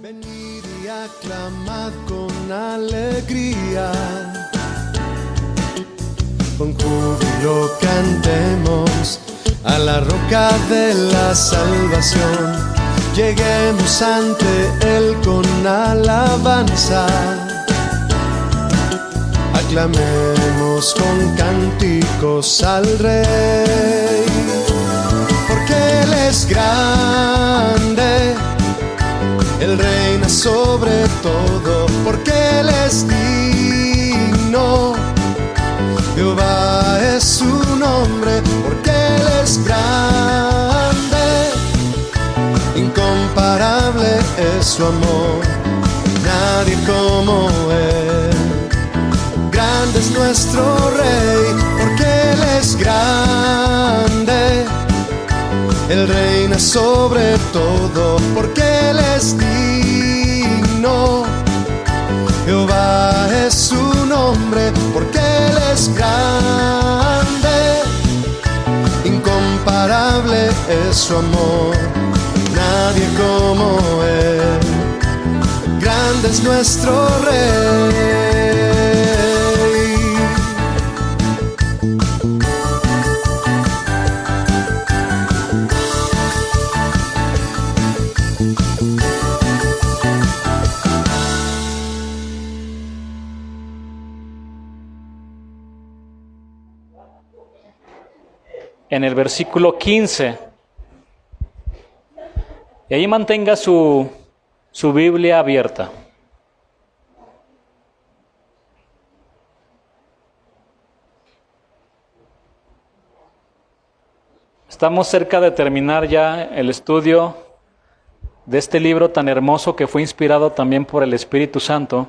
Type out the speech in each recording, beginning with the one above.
Venid y aclamad con alegría, con júbilo cantemos a la roca de la salvación. Lleguemos ante Él con alabanza, aclamemos con cánticos al Rey, porque Él es grande, Él reina sobre todo, porque Él es digno. Jehová es su nombre, porque Él es grande, incomparable es su amor, nadie como Él. Grande es nuestro Rey, porque Él es grande, Él reina sobre todo, porque Él es digno. Jehová es su nombre, porque Él es grande, incomparable es su amor, nadie como Él. Grande es nuestro Rey. En el versículo 15. Y ahí mantenga su Biblia abierta. Estamos cerca de terminar ya el estudio de este libro tan hermoso que fue inspirado también por el Espíritu Santo.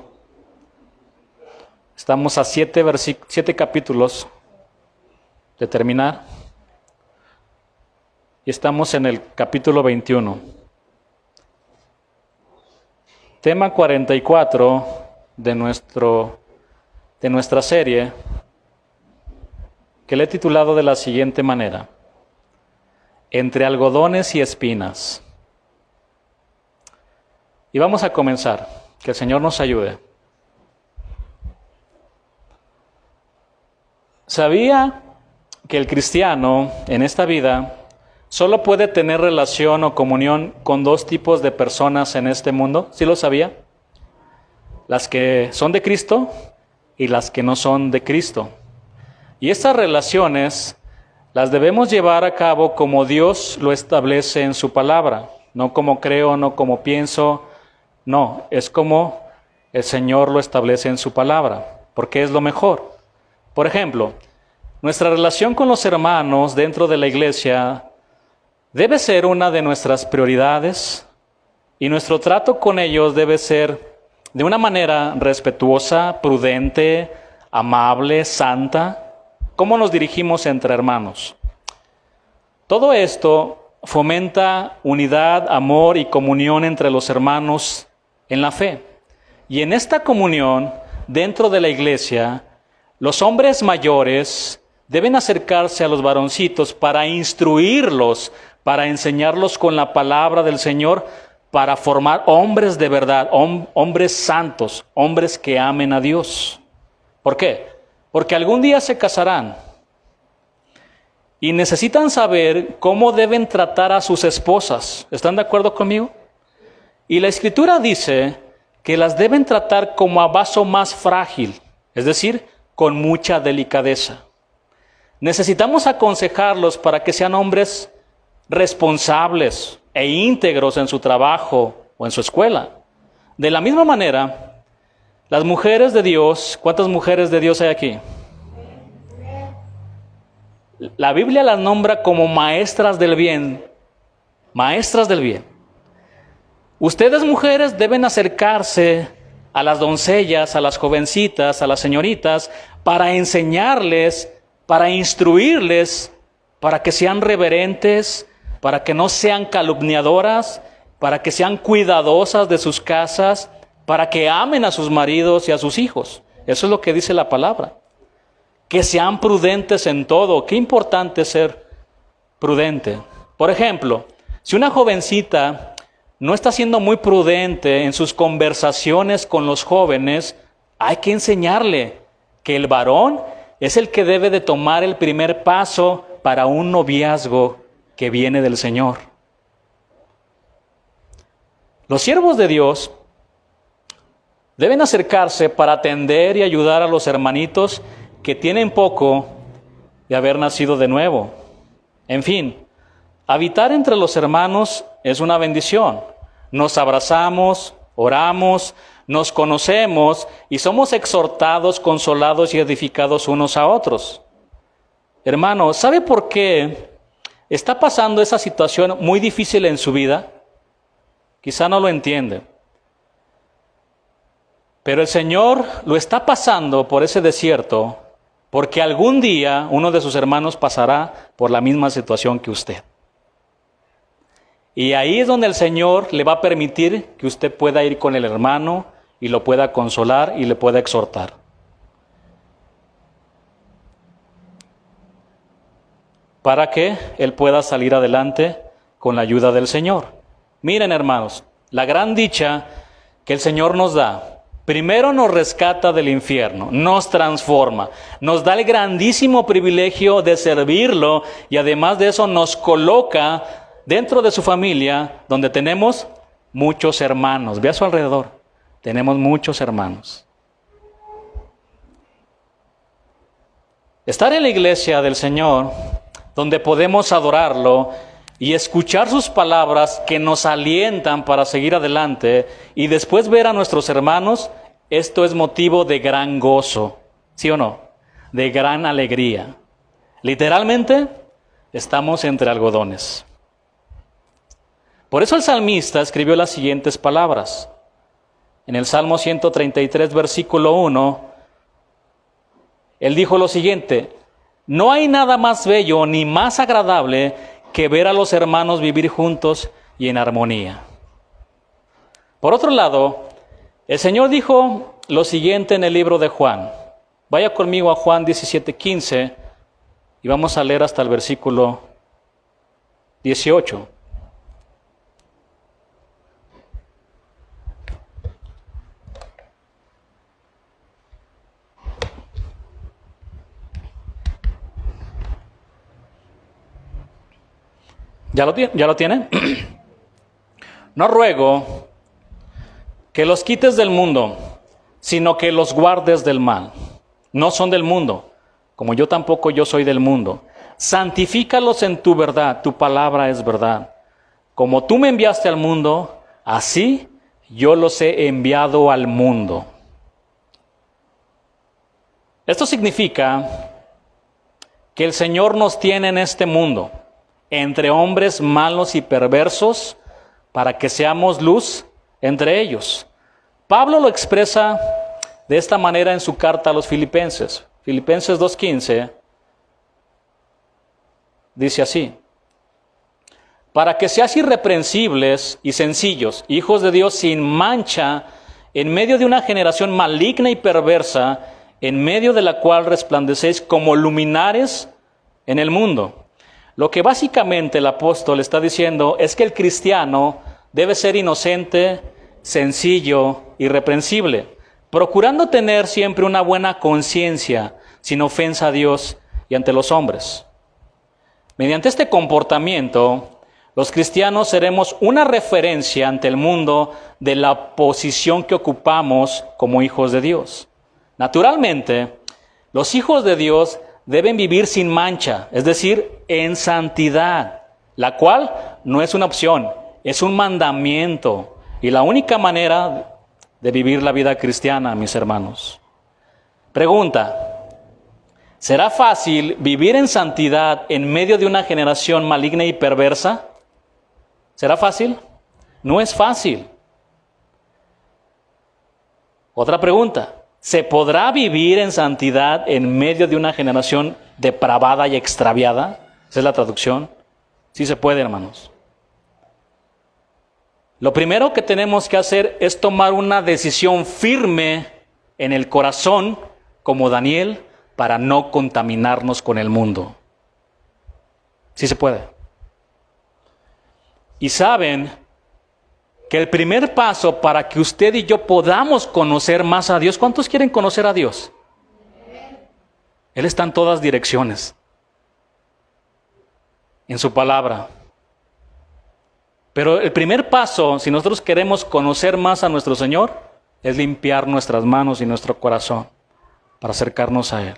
Estamos a 7 capítulos de terminar. Y estamos en el capítulo 21. Tema 44 de nuestra serie, que le he titulado de la siguiente manera: Entre algodones y espinas. Y vamos a comenzar. Que el Señor nos ayude. ¿Sabía que el cristiano en esta vida solo puede tener relación o comunión con 2 tipos de personas en este mundo? ¿Sí lo sabía? Las que son de Cristo y las que no son de Cristo. Y estas relaciones las debemos llevar a cabo como Dios lo establece en su palabra. No como creo, no como pienso. No, es como el Señor lo establece en su palabra, porque es lo mejor. Por ejemplo, nuestra relación con los hermanos dentro de la iglesia debe ser una de nuestras prioridades, y nuestro trato con ellos debe ser de una manera respetuosa, prudente, amable, santa. ¿Cómo nos dirigimos entre hermanos? Todo esto fomenta unidad, amor y comunión entre los hermanos en la fe. Y en esta comunión, dentro de la iglesia, los hombres mayores deben acercarse a los varoncitos para instruirlos, para enseñarlos con la palabra del Señor, para formar hombres de verdad, hombres santos, hombres que amen a Dios. ¿Por qué? Porque algún día se casarán y necesitan saber cómo deben tratar a sus esposas. ¿Están de acuerdo conmigo? Y la Escritura dice que las deben tratar como a vaso más frágil, es decir, con mucha delicadeza. Necesitamos aconsejarlos para que sean hombres responsables e íntegros en su trabajo o en su escuela. De la misma manera, las mujeres de Dios, ¿cuántas mujeres de Dios hay aquí? La Biblia las nombra como maestras del bien. Maestras del bien. Ustedes, mujeres, deben acercarse a las doncellas, a las jovencitas, a las señoritas, para enseñarles, para instruirles, para que sean reverentes, para que no sean calumniadoras, para que sean cuidadosas de sus casas, para que amen a sus maridos y a sus hijos. Eso es lo que dice la palabra. Que sean prudentes en todo. Qué importante ser prudente. Por ejemplo, si una jovencita no está siendo muy prudente en sus conversaciones con los jóvenes, hay que enseñarle que el varón es el que debe de tomar el primer paso para un noviazgo que viene del Señor. Los siervos de Dios deben acercarse para atender y ayudar a los hermanitos que tienen poco de haber nacido de nuevo. En fin, habitar entre los hermanos es una bendición. Nos abrazamos, oramos, nos conocemos y somos exhortados, consolados y edificados unos a otros. Hermano, ¿sabe por qué está pasando esa situación muy difícil en su vida? Quizá no lo entiende. Pero el Señor lo está pasando por ese desierto porque algún día uno de sus hermanos pasará por la misma situación que usted. Y ahí es donde el Señor le va a permitir que usted pueda ir con el hermano y lo pueda consolar y le pueda exhortar. Para que él pueda salir adelante con la ayuda del Señor. Miren, hermanos, la gran dicha que el Señor nos da. Primero nos rescata del infierno, nos transforma, nos da el grandísimo privilegio de servirlo y además de eso nos coloca dentro de su familia donde tenemos muchos hermanos. Ve a su alrededor, tenemos muchos hermanos. Estar en la iglesia del Señor, donde podemos adorarlo y escuchar sus palabras que nos alientan para seguir adelante y después ver a nuestros hermanos, esto es motivo de gran gozo, ¿sí o no? De gran alegría. Literalmente, estamos entre algodones. Por eso el salmista escribió las siguientes palabras. En el Salmo 133, versículo 1, él dijo lo siguiente: no hay nada más bello ni más agradable que ver a los hermanos vivir juntos y en armonía. Por otro lado, el Señor dijo lo siguiente en el libro de Juan. Vaya conmigo a Juan 17:15 y vamos a leer hasta el versículo 18. ¿Ya lo tiene? No ruego que los quites del mundo, sino que los guardes del mal. No son del mundo, como yo tampoco yo soy del mundo. Santifícalos en tu verdad, tu palabra es verdad. Como tú me enviaste al mundo, así yo los he enviado al mundo. Esto significa que el Señor nos tiene en este mundo, entre hombres malos y perversos, para que seamos luz entre ellos. Pablo lo expresa de esta manera en su carta a los Filipenses. Filipenses 2:15 dice así: para que seas irreprensibles y sencillos, hijos de Dios sin mancha, en medio de una generación maligna y perversa, en medio de la cual resplandecéis como luminares en el mundo. Lo que básicamente el apóstol está diciendo es que el cristiano debe ser inocente, sencillo, irreprensible, procurando tener siempre una buena conciencia, sin ofensa a Dios y ante los hombres. Mediante este comportamiento, los cristianos seremos una referencia ante el mundo de la posición que ocupamos como hijos de Dios. Naturalmente, los hijos de Dios deben vivir sin mancha, es decir, en santidad, la cual no es una opción, es un mandamiento y la única manera de vivir la vida cristiana, mis hermanos. Pregunta: ¿será fácil vivir en santidad en medio de una generación maligna y perversa? ¿Será fácil? No es fácil. Otra pregunta: ¿se podrá vivir en santidad en medio de una generación depravada y extraviada? Esa es la traducción. Sí se puede, hermanos. Lo primero que tenemos que hacer es tomar una decisión firme en el corazón, como Daniel, para no contaminarnos con el mundo. Sí se puede. Y saben, que el primer paso para que usted y yo podamos conocer más a Dios, ¿cuántos quieren conocer a Dios? Él está en todas direcciones, en su palabra. Pero el primer paso, si nosotros queremos conocer más a nuestro Señor, es limpiar nuestras manos y nuestro corazón para acercarnos a Él.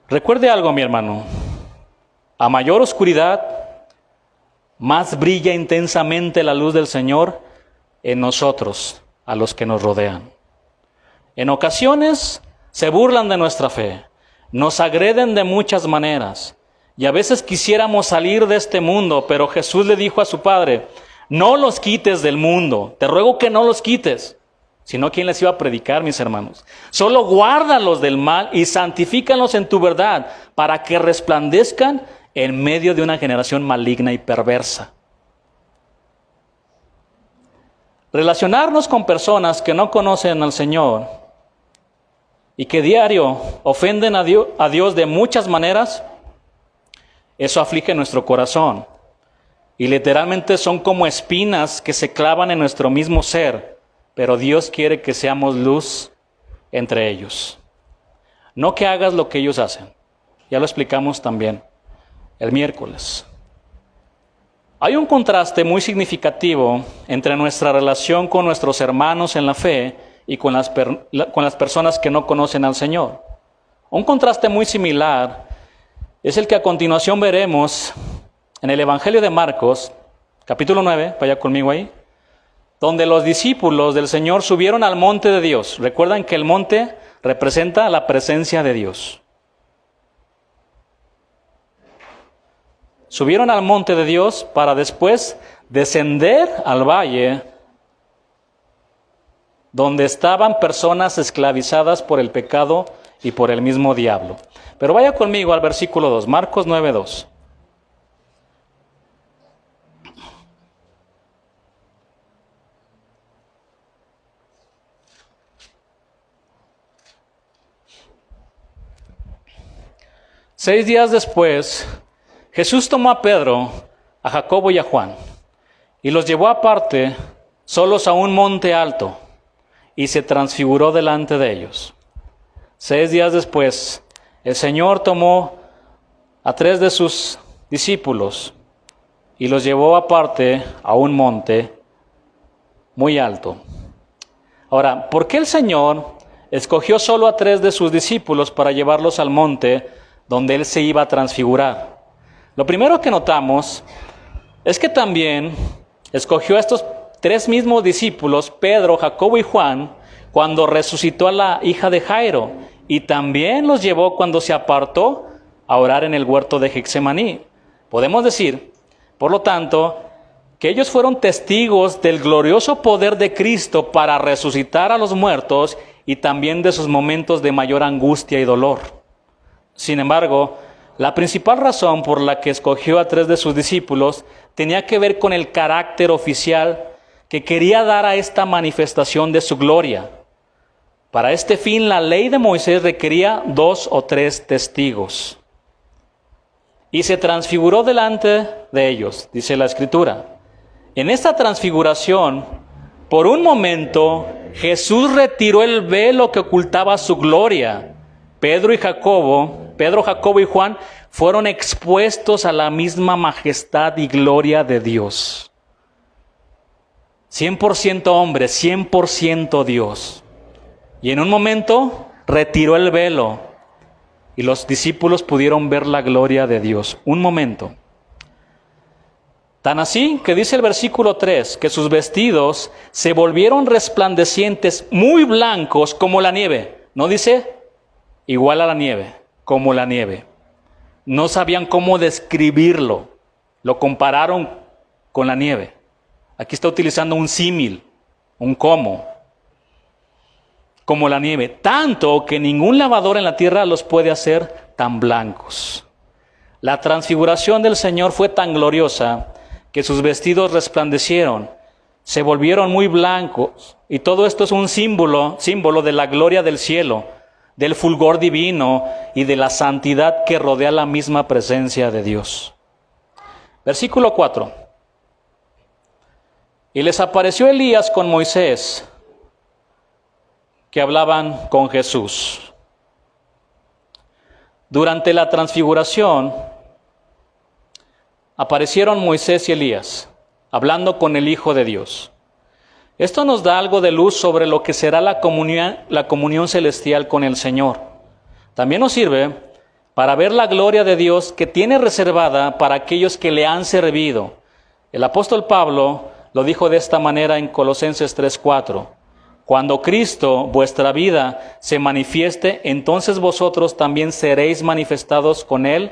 Recuerde algo, mi hermano. A mayor oscuridad, más brilla intensamente la luz del Señor en nosotros, a los que nos rodean. En ocasiones se burlan de nuestra fe, nos agreden de muchas maneras, y a veces quisiéramos salir de este mundo, pero Jesús le dijo a su Padre: no los quites del mundo, te ruego que no los quites. Si no, ¿quién les iba a predicar, mis hermanos? Solo guárdalos del mal y santifícalos en tu verdad, para que resplandezcan en medio de una generación maligna y perversa. Relacionarnos con personas que no conocen al Señor y que diario ofenden a Dios de muchas maneras, eso aflige nuestro corazón. Y literalmente son como espinas que se clavan en nuestro mismo ser, pero Dios quiere que seamos luz entre ellos. No que hagas lo que ellos hacen. Ya lo explicamos también el miércoles. Hay un contraste muy significativo entre nuestra relación con nuestros hermanos en la fe y con las personas que no conocen al Señor. Un contraste muy similar es el que a continuación veremos en el Evangelio de Marcos, capítulo 9, vaya conmigo ahí, donde los discípulos del Señor subieron al monte de Dios. Recuerdan que el monte representa la presencia de Dios. Subieron al monte de Dios para después descender al valle donde estaban personas esclavizadas por el pecado y por el mismo diablo. Pero vaya conmigo al versículo 2, Marcos 9:2. Seis días después, Jesús tomó a Pedro, a Jacobo y a Juan, y los llevó aparte, solos a un monte alto, y se transfiguró delante de ellos. 6 días después, el Señor tomó a 3 de sus discípulos y los llevó aparte a un monte muy alto. Ahora, ¿por qué el Señor escogió solo a 3 de sus discípulos para llevarlos al monte donde Él se iba a transfigurar? Lo primero que notamos es que también escogió a estos 3 mismos discípulos, Pedro, Jacobo y Juan, cuando resucitó a la hija de Jairo, y también los llevó cuando se apartó a orar en el huerto de Getsemaní. Podemos decir, por lo tanto, que ellos fueron testigos del glorioso poder de Cristo para resucitar a los muertos y también de sus momentos de mayor angustia y dolor. Sin embargo, la principal razón por la que escogió a 3 de sus discípulos tenía que ver con el carácter oficial que quería dar a esta manifestación de su gloria. Para este fin, la ley de Moisés requería 2 o 3 testigos. Y se transfiguró delante de ellos, dice la Escritura. En esta transfiguración, por un momento, Jesús retiró el velo que ocultaba su gloria. Pedro, Jacobo y Juan fueron expuestos a la misma majestad y gloria de Dios. 100% hombre, 100% Dios. Y en un momento retiró el velo y los discípulos pudieron ver la gloria de Dios. Un momento. Tan así que dice el versículo 3, que sus vestidos se volvieron resplandecientes, muy blancos como la nieve. No dice igual a la nieve, como la nieve. No sabían cómo describirlo. Lo compararon con la nieve. Aquí está utilizando un símil, un como la nieve. Tanto que ningún lavador en la tierra los puede hacer tan blancos. La transfiguración del Señor fue tan gloriosa que sus vestidos resplandecieron, se volvieron muy blancos. Y todo esto es un símbolo de la gloria del cielo. del fulgor divino y de la santidad que rodea la misma presencia de Dios. Versículo 4. Y les apareció Elías con Moisés, que hablaban con Jesús. Durante la transfiguración, aparecieron Moisés y Elías, hablando con el Hijo de Dios. Esto nos da algo de luz sobre lo que será la comunión celestial con el Señor. También nos sirve para ver la gloria de Dios que tiene reservada para aquellos que le han servido. El apóstol Pablo lo dijo de esta manera en Colosenses 3:4. Cuando Cristo, vuestra vida, se manifieste, entonces vosotros también seréis manifestados con Él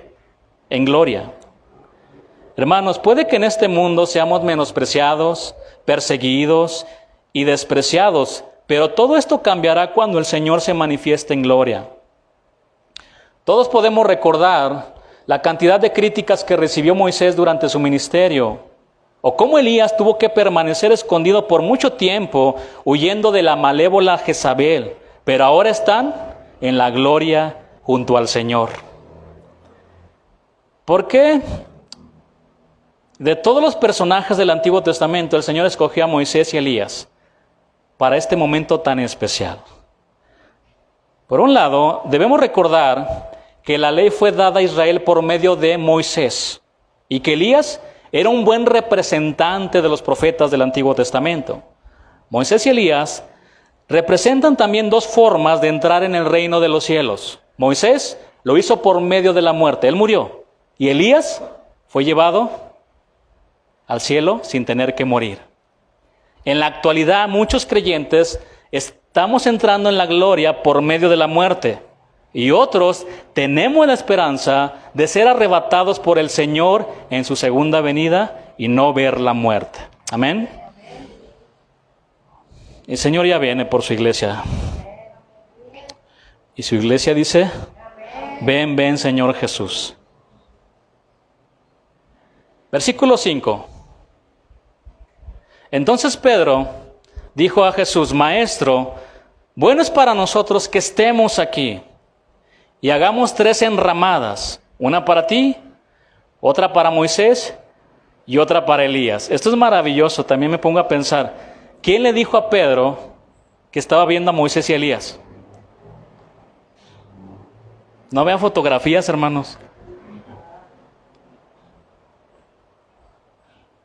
en gloria. Hermanos, puede que en este mundo seamos menospreciados, perseguidos y despreciados, pero todo esto cambiará cuando el Señor se manifieste en gloria. Todos podemos recordar la cantidad de críticas que recibió Moisés durante su ministerio, o cómo Elías tuvo que permanecer escondido por mucho tiempo, huyendo de la malévola Jezabel, pero ahora están en la gloria junto al Señor. ¿Por qué? De todos los personajes del Antiguo Testamento, el Señor escogió a Moisés y Elías para este momento tan especial. Por un lado, debemos recordar que la ley fue dada a Israel por medio de Moisés y que Elías era un buen representante de los profetas del Antiguo Testamento. Moisés y Elías representan también dos formas de entrar en el reino de los cielos. Moisés lo hizo por medio de la muerte, él murió, y Elías fue llevado al cielo sin tener que morir. En la actualidad, muchos creyentes estamos entrando en la gloria por medio de la muerte, y otros tenemos la esperanza de ser arrebatados por el Señor en su segunda venida y no ver la muerte. Amén. El Señor ya viene por su iglesia. Y su iglesia dice: ven, ven, Señor Jesús. Versículo 5. Entonces Pedro dijo a Jesús: Maestro, bueno es para nosotros que estemos aquí y hagamos 3 enramadas, una para ti, otra para Moisés y otra para Elías. Esto es maravilloso. También me pongo a pensar, ¿quién le dijo a Pedro que estaba viendo a Moisés y a Elías? No vean fotografías, hermanos.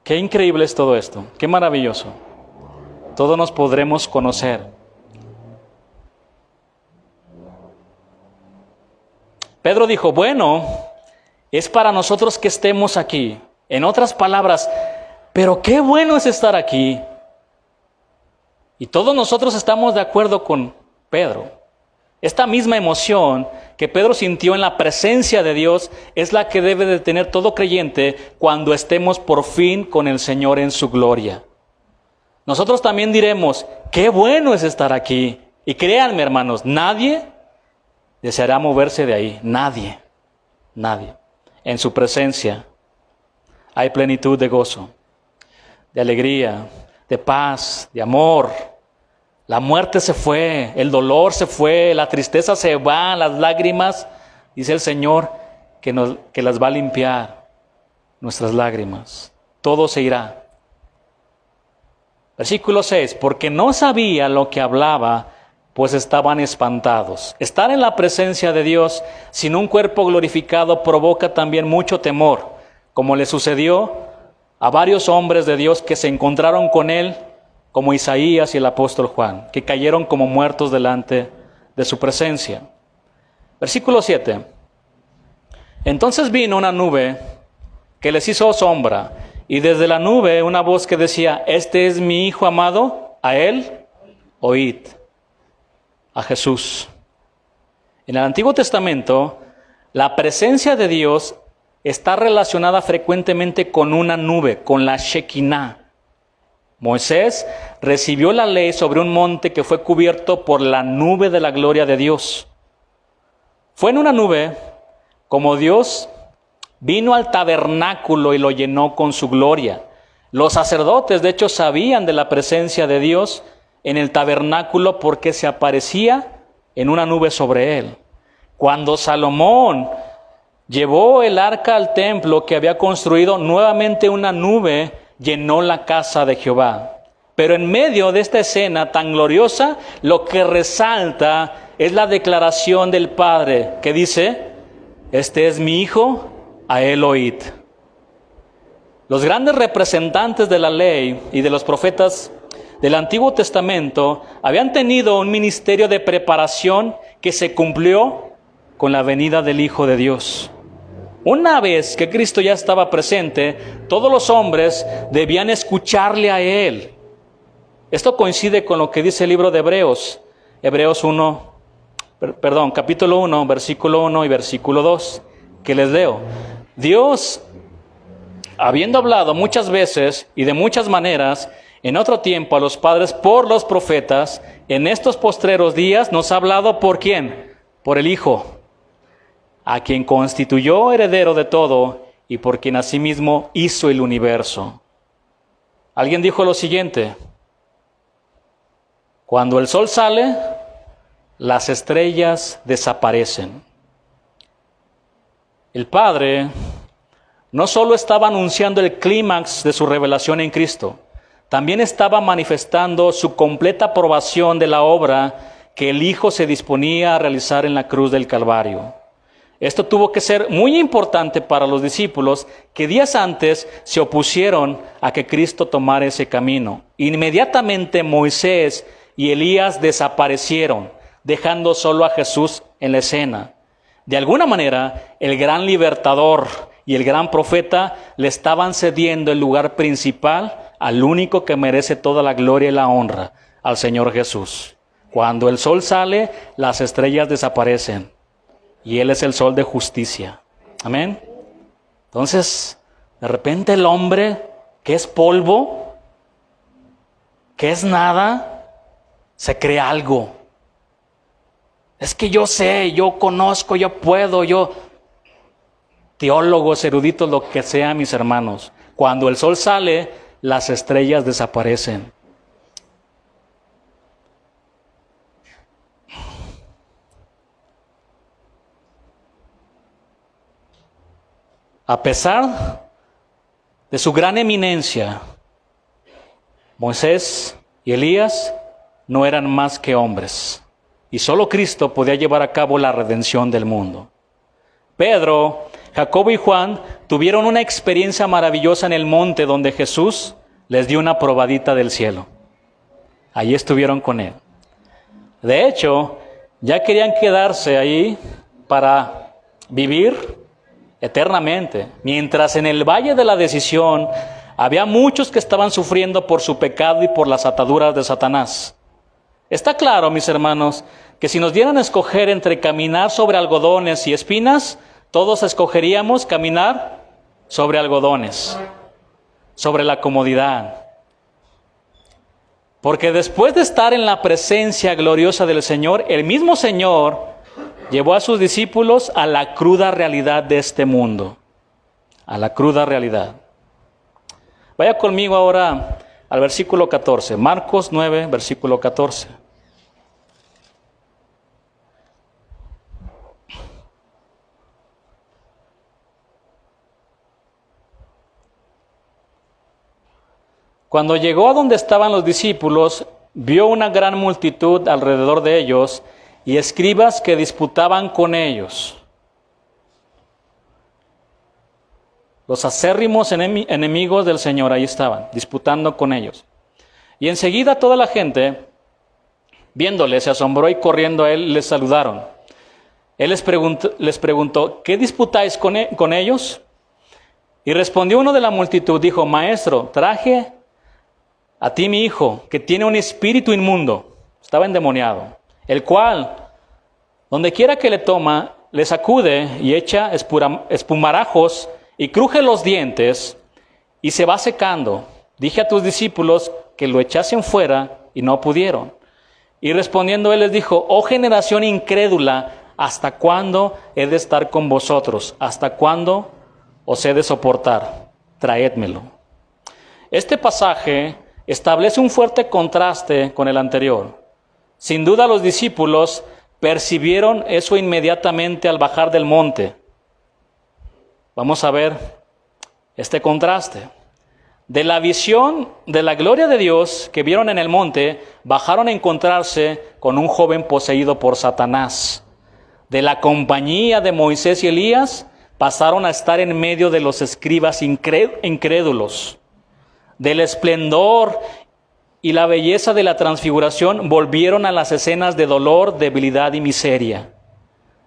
Qué increíble es todo esto, qué maravilloso. Todos nos podremos conocer. Pedro dijo: bueno, es para nosotros que estemos aquí. En otras palabras, pero qué bueno es estar aquí. Y todos nosotros estamos de acuerdo con Pedro. Esta misma emoción que Pedro sintió en la presencia de Dios es la que debe de tener todo creyente cuando estemos por fin con el Señor en su gloria. Nosotros también diremos: qué bueno es estar aquí. Y créanme, hermanos, nadie deseará moverse de ahí. Nadie. Nadie. En su presencia hay plenitud de gozo, de alegría, de paz, de amor. La muerte se fue, el dolor se fue, la tristeza se va, las lágrimas, dice el Señor, que las va a limpiar, nuestras lágrimas. Todo se irá. Versículo 6, porque no sabía lo que hablaba, pues estaban espantados. Estar en la presencia de Dios sin un cuerpo glorificado provoca también mucho temor, como le sucedió a varios hombres de Dios que se encontraron con Él, como Isaías y el apóstol Juan, que cayeron como muertos delante de su presencia. Versículo 7. Entonces vino una nube que les hizo sombra, y desde la nube una voz que decía: este es mi Hijo amado, a Él oíd. A Jesús. En el Antiguo Testamento, la presencia de Dios está relacionada frecuentemente con una nube, con la Shekinah. Moisés recibió la ley sobre un monte que fue cubierto por la nube de la gloria de Dios. Fue en una nube como Dios vino al tabernáculo y lo llenó con su gloria. Los sacerdotes, de hecho, sabían de la presencia de Dios en el tabernáculo porque se aparecía en una nube sobre él. Cuando Salomón llevó el arca al templo que había construido, nuevamente una nube llenó la casa de Jehová. Pero en medio de esta escena tan gloriosa, lo que resalta es la declaración del Padre que dice: este es mi Hijo, a él oíd. Los grandes representantes de la ley y de los profetas del Antiguo Testamento habían tenido un ministerio de preparación que se cumplió con la venida del Hijo de Dios. Una vez que Cristo ya estaba presente, todos los hombres debían escucharle a Él. Esto coincide con lo que dice el libro de Hebreos, capítulo 1, versículo 1 y versículo 2, que les leo. Dios, habiendo hablado muchas veces y de muchas maneras, en otro tiempo a los padres por los profetas, en estos postreros días nos ha hablado ¿por quién? Por el Hijo, a quien constituyó heredero de todo y por quien asimismo hizo el universo. Alguien dijo lo siguiente: cuando el sol sale, las estrellas desaparecen. El Padre no solo estaba anunciando el clímax de su revelación en Cristo, también estaba manifestando su completa aprobación de la obra que el Hijo se disponía a realizar en la cruz del Calvario. Esto tuvo que ser muy importante para los discípulos que días antes se opusieron a que Cristo tomara ese camino. Inmediatamente Moisés y Elías desaparecieron, dejando solo a Jesús en la escena. De alguna manera, el gran libertador y el gran profeta le estaban cediendo el lugar principal al único que merece toda la gloria y la honra, al Señor Jesús. Cuando el sol sale, las estrellas desaparecen. Y Él es el sol de justicia. Amén. Entonces, de repente el hombre que es polvo, que es nada, se cree algo. Es que yo sé, yo conozco, yo puedo, teólogos, eruditos, lo que sea, mis hermanos. Cuando el sol sale, las estrellas desaparecen. A pesar de su gran eminencia, Moisés y Elías no eran más que hombres, y solo Cristo podía llevar a cabo la redención del mundo. Pedro, Jacobo y Juan tuvieron una experiencia maravillosa en el monte donde Jesús les dio una probadita del cielo. Allí estuvieron con Él. De hecho, ya querían quedarse ahí para vivir eternamente, mientras en el valle de la decisión había muchos que estaban sufriendo por su pecado y por las ataduras de Satanás. Está claro, mis hermanos, que si nos dieran a escoger entre caminar sobre algodones y espinas, todos escogeríamos caminar sobre algodones, sobre la comodidad. Porque después de estar en la presencia gloriosa del Señor, el mismo Señor llevó a sus discípulos a la cruda realidad de este mundo, a la cruda realidad. Vaya conmigo ahora al versículo 14, Marcos 9, versículo 14. Cuando llegó a donde estaban los discípulos, vio una gran multitud alrededor de ellos y escribas que disputaban con ellos. Los acérrimos enemigos del Señor ahí estaban, disputando con ellos. Y enseguida toda la gente, viéndole, se asombró y corriendo a él les saludaron. Él les preguntó, ¿qué disputáis con ellos? Y respondió uno de la multitud, dijo, Maestro, traje a ti mi hijo, que tiene un espíritu inmundo, estaba endemoniado, el cual, donde quiera que le toma, le sacude y echa espumarajos y cruje los dientes y se va secando. Dije a tus discípulos que lo echasen fuera y no pudieron. Y respondiendo él les dijo, oh generación incrédula, ¿hasta cuándo he de estar con vosotros? ¿Hasta cuándo os he de soportar? Traédmelo. Este pasaje establece un fuerte contraste con el anterior. Sin duda los discípulos percibieron eso inmediatamente al bajar del monte. Vamos a ver este contraste. De la visión de la gloria de Dios que vieron en el monte, bajaron a encontrarse con un joven poseído por Satanás. De la compañía de Moisés y Elías, pasaron a estar en medio de los escribas incrédulos. Del esplendor y la belleza de la transfiguración, volvieron a las escenas de dolor, debilidad y miseria.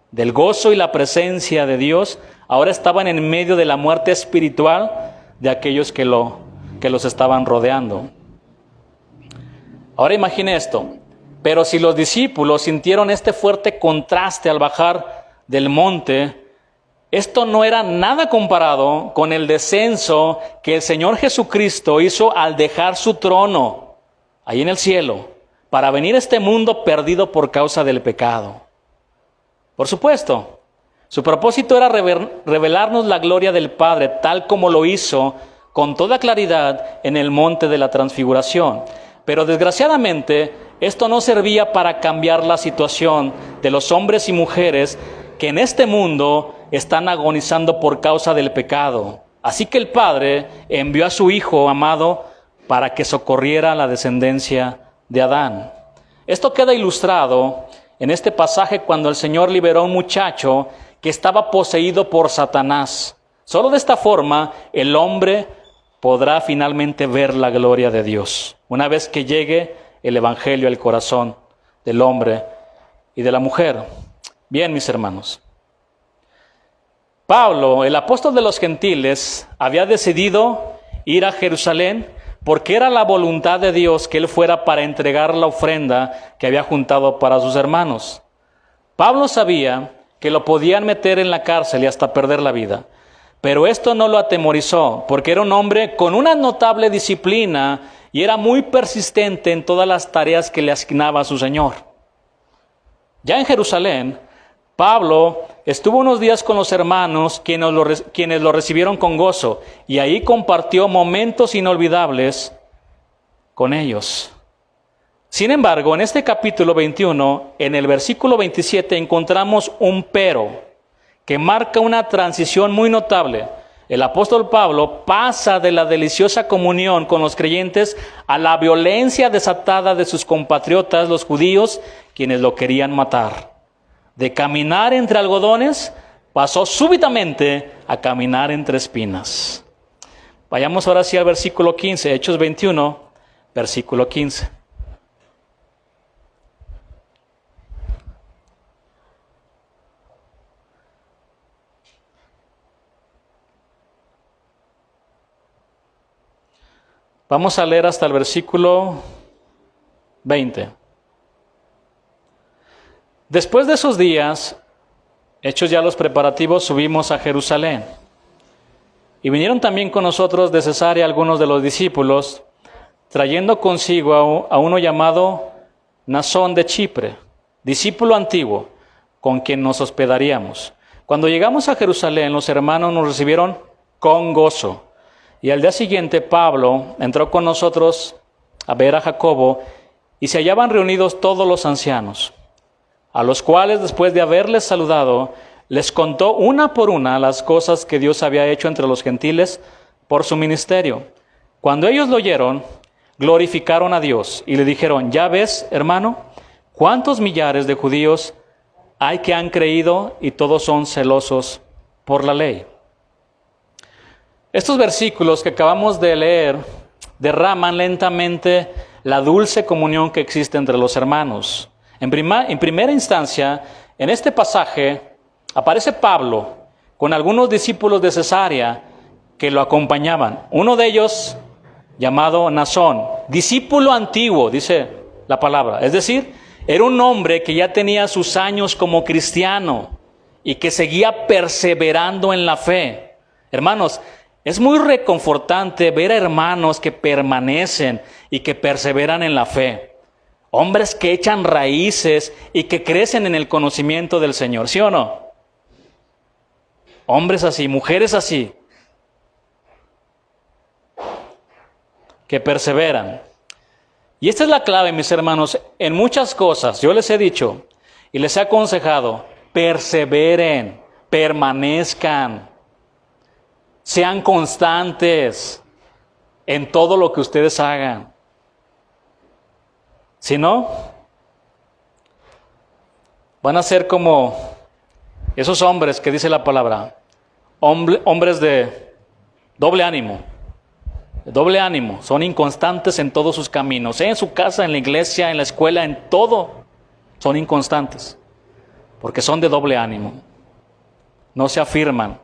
Del gozo y la presencia de Dios, ahora estaban en medio de la muerte espiritual de aquellos que los estaban rodeando. Ahora imagine esto. Pero si los discípulos sintieron este fuerte contraste al bajar del monte, esto no era nada comparado con el descenso que el Señor Jesucristo hizo al dejar su trono ahí en el cielo para venir a este mundo perdido por causa del pecado. Por supuesto, su propósito era revelarnos la gloria del Padre, tal como lo hizo con toda claridad en el monte de la transfiguración. Pero desgraciadamente, esto no servía para cambiar la situación de los hombres y mujeres que en este mundo están agonizando por causa del pecado. Así que el Padre envió a su Hijo amado para que socorriera a la descendencia de Adán. Esto queda ilustrado en este pasaje cuando el Señor liberó a un muchacho que estaba poseído por Satanás. Solo de esta forma el hombre podrá finalmente ver la gloria de Dios, una vez que llegue el Evangelio al corazón del hombre y de la mujer. Bien, mis hermanos. Pablo, el apóstol de los gentiles, había decidido ir a Jerusalén porque era la voluntad de Dios que él fuera para entregar la ofrenda que había juntado para sus hermanos. Pablo sabía que lo podían meter en la cárcel y hasta perder la vida. Pero esto no lo atemorizó, porque era un hombre con una notable disciplina y era muy persistente en todas las tareas que le asignaba a su Señor. Ya en Jerusalén, Pablo estuvo unos días con los hermanos quienes lo recibieron con gozo, y ahí compartió momentos inolvidables con ellos. Sin embargo, en este capítulo 21, en el versículo 27, encontramos un pero que marca una transición muy notable. El apóstol Pablo pasa de la deliciosa comunión con los creyentes a la violencia desatada de sus compatriotas, los judíos, quienes lo querían matar. De caminar entre algodones, pasó súbitamente a caminar entre espinas. Vayamos ahora sí al versículo 15, Hechos 21, versículo 15. Vamos a leer hasta el versículo 20. Después de esos días, hechos ya los preparativos, subimos a Jerusalén. Y vinieron también con nosotros de Cesarea algunos de los discípulos, trayendo consigo a uno llamado Mnasón de Chipre, discípulo antiguo, con quien nos hospedaríamos. Cuando llegamos a Jerusalén, los hermanos nos recibieron con gozo. Y al día siguiente Pablo entró con nosotros a ver a Jacobo, y se hallaban reunidos todos los ancianos, a los cuales, después de haberles saludado, les contó una por una las cosas que Dios había hecho entre los gentiles por su ministerio. Cuando ellos lo oyeron, glorificaron a Dios y le dijeron: ya ves, hermano, cuántos millares de judíos hay que han creído y todos son celosos por la ley. Estos versículos que acabamos de leer derraman lentamente la dulce comunión que existe entre los hermanos. En primera instancia, en este pasaje aparece Pablo con algunos discípulos de Cesarea que lo acompañaban. Uno de ellos, llamado Mnasón, discípulo antiguo, dice la palabra. Es decir, era un hombre que ya tenía sus años como cristiano y que seguía perseverando en la fe. Hermanos, es muy reconfortante ver a hermanos que permanecen y que perseveran en la fe. Hombres que echan raíces y que crecen en el conocimiento del Señor, ¿sí o no? Hombres así, mujeres así, que perseveran. Y esta es la clave, mis hermanos, en muchas cosas. Yo les he dicho, Y les he aconsejado, perseveren, permanezcan, sean constantes en todo lo que ustedes hagan. Si no, van a ser como esos hombres que dice la palabra, hombres de doble ánimo. Doble ánimo, son inconstantes en todos sus caminos, en su casa, en la iglesia, en la escuela, en todo, son inconstantes, porque son de doble ánimo, no se afirman.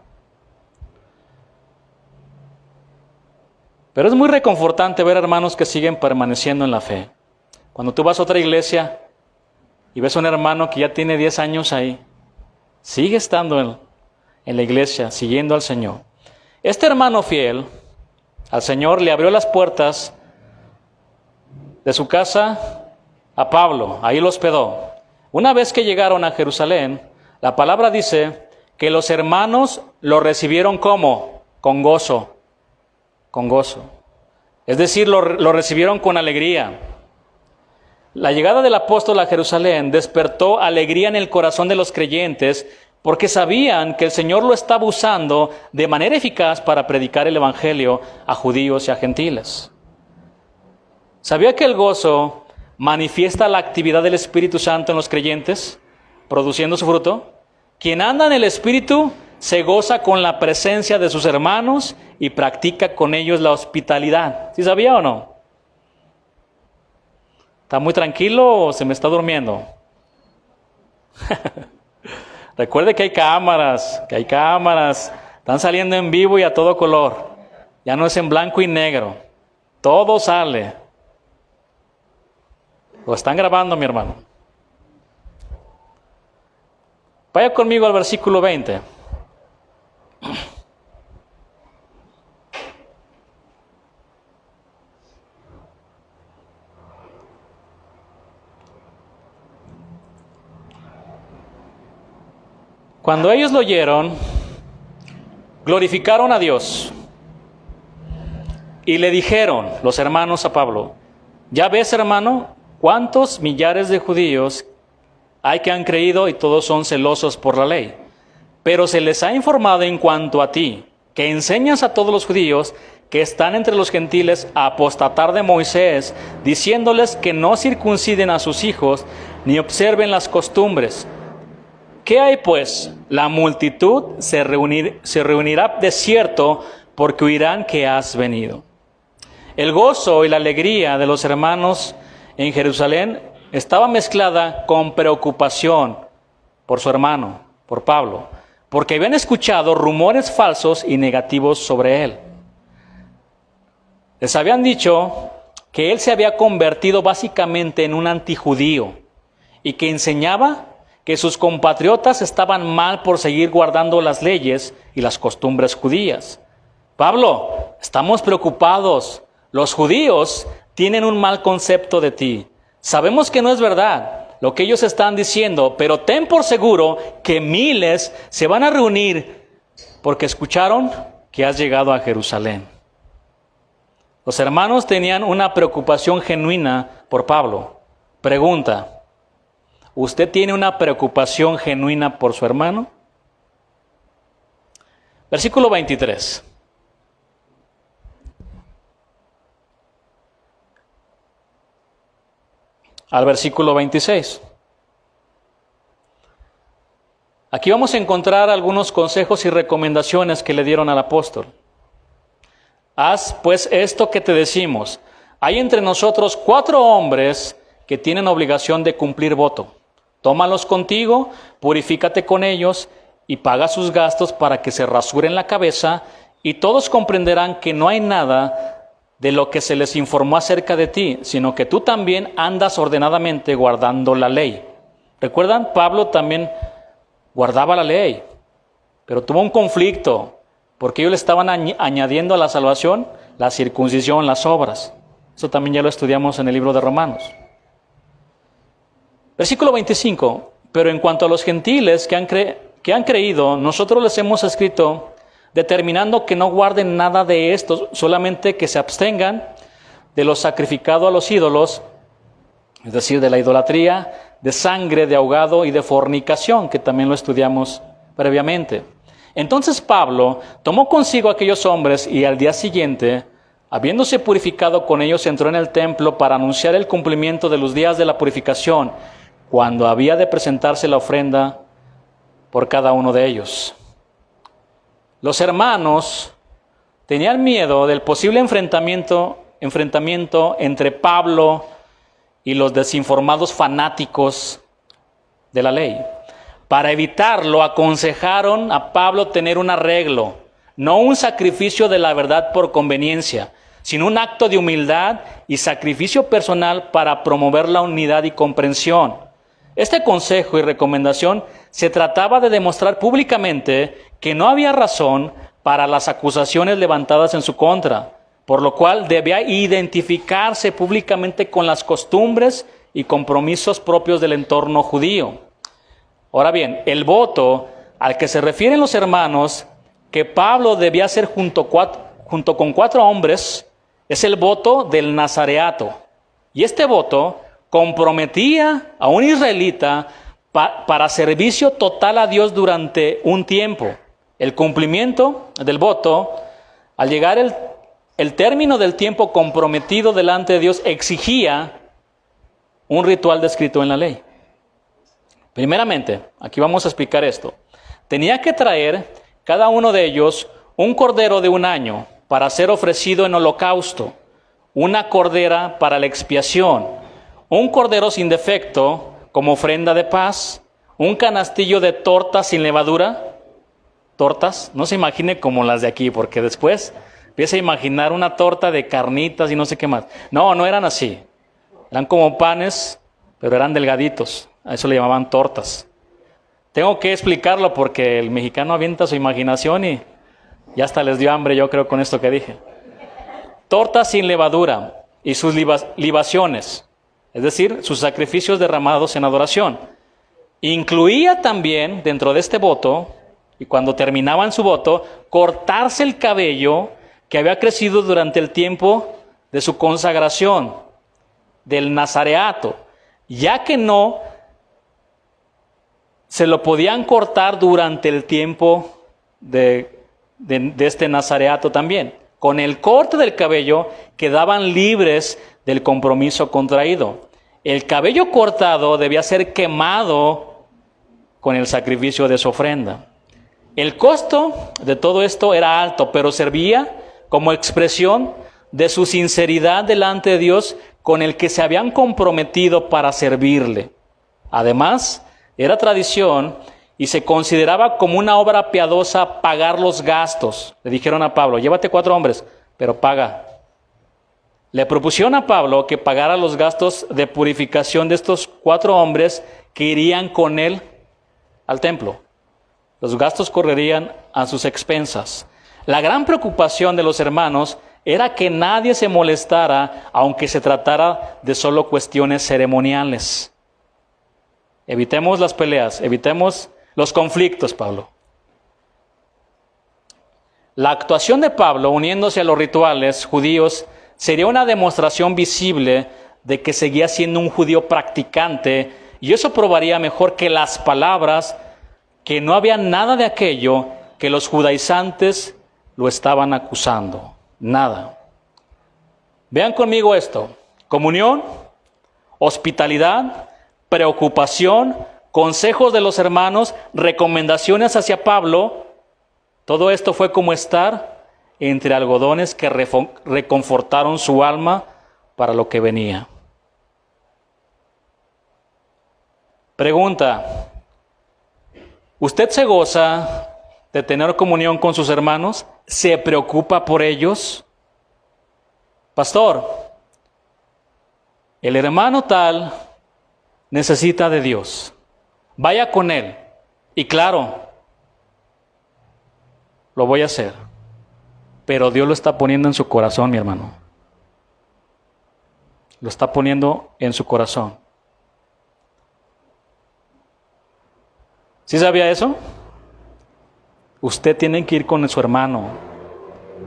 Pero es muy reconfortante ver hermanos que siguen permaneciendo en la fe. Cuando tú vas a otra iglesia y ves a un hermano que ya tiene 10 años ahí, sigue estando en la iglesia, siguiendo al Señor. Este hermano fiel al Señor le abrió las puertas de su casa a Pablo, ahí lo hospedó. Una vez que llegaron a Jerusalén, la palabra dice que los hermanos lo recibieron como, con gozo, con gozo. Es decir, lo recibieron con alegría. La llegada del apóstol a Jerusalén despertó alegría en el corazón de los creyentes, porque sabían que el Señor lo estaba usando de manera eficaz para predicar el Evangelio a judíos y a gentiles. ¿Sabía que el gozo manifiesta la actividad del Espíritu Santo en los creyentes, produciendo su fruto? Quien anda en el Espíritu se goza con la presencia de sus hermanos y practica con ellos la hospitalidad. ¿Sí sabía o no? ¿Está muy tranquilo o se me está durmiendo? Recuerde que hay cámaras, están saliendo en vivo y a todo color. Ya no es en blanco y negro, todo sale. Lo están grabando, mi hermano. Vaya conmigo al versículo 20. Cuando ellos lo oyeron, glorificaron a Dios y le dijeron los hermanos a Pablo, ¿ya ves, hermano, cuántos millares de judíos hay que han creído y todos son celosos por la ley? Pero se les ha informado en cuanto a ti, que enseñas a todos los judíos que están entre los gentiles a apostatar de Moisés, diciéndoles que no circunciden a sus hijos ni observen las costumbres. ¿Qué hay pues? La multitud se reunirá de cierto, porque oirán que has venido. El gozo y la alegría de los hermanos en Jerusalén estaba mezclada con preocupación por su hermano, por Pablo, porque habían escuchado rumores falsos y negativos sobre él. Les habían dicho que él se había convertido básicamente en un antijudío y que enseñaba que sus compatriotas estaban mal por seguir guardando las leyes y las costumbres judías. Pablo, estamos preocupados. Los judíos tienen un mal concepto de ti. Sabemos que no es verdad lo que ellos están diciendo, pero ten por seguro que miles se van a reunir porque escucharon que has llegado a Jerusalén. Los hermanos tenían una preocupación genuina por Pablo. Pregunta: ¿usted tiene una preocupación genuina por su hermano? Versículo 23. Al versículo 26. Aquí vamos a encontrar algunos consejos y recomendaciones que le dieron al apóstol. Haz pues esto que te decimos. Hay entre nosotros 4 hombres que tienen obligación de cumplir voto. Tómalos contigo, purifícate con ellos y paga sus gastos para que se rasuren la cabeza, y todos comprenderán que no hay nada de lo que se les informó acerca de ti, sino que tú también andas ordenadamente guardando la ley. ¿Recuerdan? Pablo también guardaba la ley, pero tuvo un conflicto, porque ellos le estaban añadiendo a la salvación la circuncisión, las obras. Eso también ya lo estudiamos en el libro de Romanos. Versículo 25. Pero en cuanto a los gentiles que han creído, nosotros les hemos escrito determinando que no guarden nada de esto, solamente que se abstengan de lo sacrificado a los ídolos, es decir, de la idolatría, de sangre, de ahogado y de fornicación, que también lo estudiamos previamente. Entonces Pablo tomó consigo a aquellos hombres y al día siguiente, habiéndose purificado con ellos, entró en el templo para anunciar el cumplimiento de los días de la purificación, cuando había de presentarse la ofrenda por cada uno de ellos. Los hermanos tenían miedo del posible enfrentamiento entre Pablo y los desinformados fanáticos de la ley. Para evitarlo, aconsejaron a Pablo tener un arreglo, no un sacrificio de la verdad por conveniencia, sino un acto de humildad y sacrificio personal para promover la unidad y comprensión. Este consejo y recomendación se trataba de demostrar públicamente que no había razón para las acusaciones levantadas en su contra, por lo cual debía identificarse públicamente con las costumbres y compromisos propios del entorno judío. Ahora bien, el voto al que se refieren los hermanos que Pablo debía hacer junto con 4 hombres es el voto del nazareato. Y este voto comprometía a un israelita para servicio total a Dios durante un tiempo. El cumplimiento del voto, al llegar el término del tiempo comprometido delante de Dios, exigía un ritual descrito en la ley. Primeramente, aquí vamos a explicar esto. Tenía que traer cada uno de ellos un cordero de 1 año para ser ofrecido en holocausto, una cordera para la expiación, un cordero sin defecto como ofrenda de paz, un canastillo de tortas sin levadura. Tortas, no se imagine como las de aquí, porque después empieza a imaginar una torta de carnitas y no sé qué más. No, no eran así. Eran como panes, pero eran delgaditos. A eso le llamaban tortas. Tengo que explicarlo porque el mexicano avienta su imaginación y ya hasta les dio hambre, yo creo, con esto que dije. Tortas sin levadura y sus libaciones, es decir, sus sacrificios derramados en adoración. Incluía también dentro de este voto, y cuando terminaban su voto, cortarse el cabello que había crecido durante el tiempo de su consagración, del nazareato, ya que no se lo podían cortar durante el tiempo de este nazareato también. Con el corte del cabello quedaban libres del compromiso contraído. El cabello cortado debía ser quemado con el sacrificio de su ofrenda. El costo de todo esto era alto, pero servía como expresión de su sinceridad delante de Dios con el que se habían comprometido para servirle. Además, era tradición y se consideraba como una obra piadosa pagar los gastos. Le dijeron a Pablo, llévate 4 hombres, pero paga. Le propusieron a Pablo que pagara los gastos de purificación de estos 4 hombres que irían con él al templo. Los gastos correrían a sus expensas. La gran preocupación de los hermanos era que nadie se molestara, aunque se tratara de solo cuestiones ceremoniales. Evitemos las peleas, evitemos los conflictos, Pablo. La actuación de Pablo, uniéndose a los rituales judíos, sería una demostración visible de que seguía siendo un judío practicante, y eso probaría mejor que las palabras que no había nada de aquello que los judaizantes lo estaban acusando. Nada. Vean conmigo esto: comunión, hospitalidad, preocupación, consejos de los hermanos, recomendaciones hacia Pablo. Todo esto fue como estar entre algodones que reconfortaron su alma para lo que venía. Pregunta: ¿usted se goza de tener comunión con sus hermanos? ¿Se preocupa por ellos? Pastor, el hermano tal necesita de Dios. Vaya con él. Y claro, lo voy a hacer. Pero Dios lo está poniendo en su corazón, mi hermano. Lo está poniendo en su corazón. ¿Sí sabía eso? Usted tiene que ir con su hermano